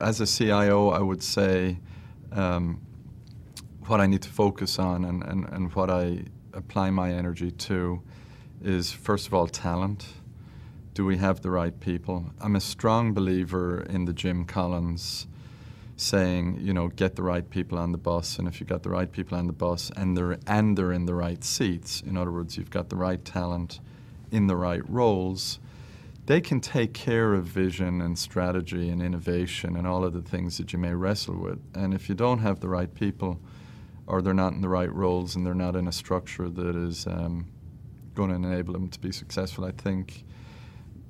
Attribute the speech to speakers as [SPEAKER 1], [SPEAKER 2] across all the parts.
[SPEAKER 1] As a CIO, I would say what I need to focus on and what I apply my energy to is, first of all, talent. Do we have the right people? I'm a strong believer in the Jim Collins saying, you know, get the right people on the bus, and if you've got the right people on the bus and they're in the right seats, in other words, you've got the right talent in the right roles, they can take care of vision and strategy and innovation and all of the things that you may wrestle with. And if you don't have the right people, or they're not in the right roles and they're not in a structure that is going to enable them to be successful, I think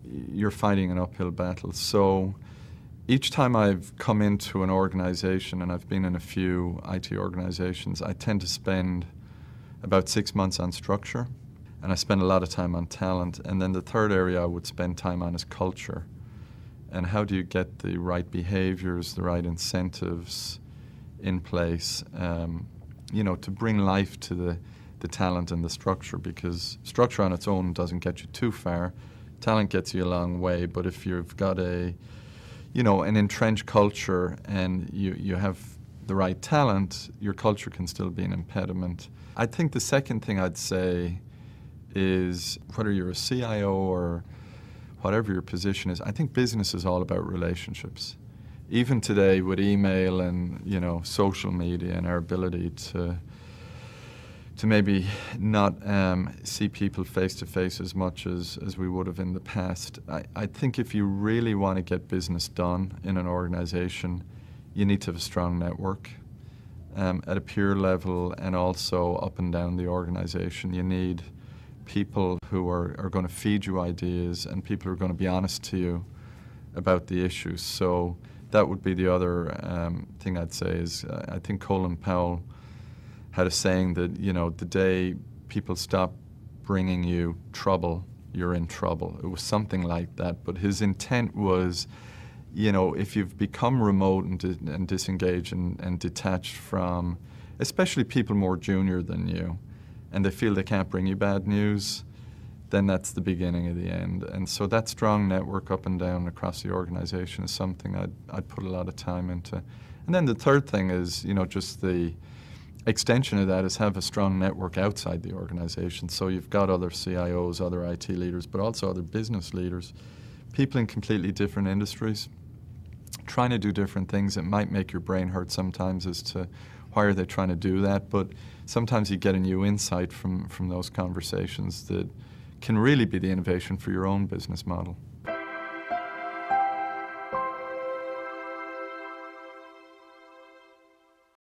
[SPEAKER 1] you're fighting an uphill battle. So each time I've come into an organization, and I've been in a few IT organizations, I tend to spend about 6 months on structure, and I spend a lot of time on talent. And then the third area I would spend time on is culture. And how do you get the right behaviors, the right incentives in place, you know, to bring life to the talent and the structure, because structure on its own doesn't get you too far. Talent gets you a long way, but if you've got an entrenched culture and you have the right talent, your culture can still be an impediment. I think the second thing I'd say is, whether you're a CIO or whatever your position is, I think business is all about relationships. Even today with email and, you know, social media and our ability to maybe not see people face to face as much as we would have in the past, I think if you really want to get business done in an organization, you need to have a strong network at a peer level and also up and down the organization. You need people who are going to feed you ideas and people who are going to be honest to you about the issues. So that would be the other thing I'd say is, I think Colin Powell had a saying that, you know, the day people stop bringing you trouble, you're in trouble. It was something like that. But his intent was, you know, if you've become remote and disengaged and detached from, especially people more junior than you, and they feel they can't bring you bad news, then that's the beginning of the end. And so that strong network up and down across the organization is something I'd put a lot of time into. And then the third thing is, you know, just the extension of that is have a strong network outside the organization. So you've got other CIOs, other IT leaders, but also other business leaders, people in completely different industries, trying to do different things. It might make your brain hurt sometimes as to why are they trying to do that, but sometimes you get a new insight from those conversations that can really be the innovation for your own business model.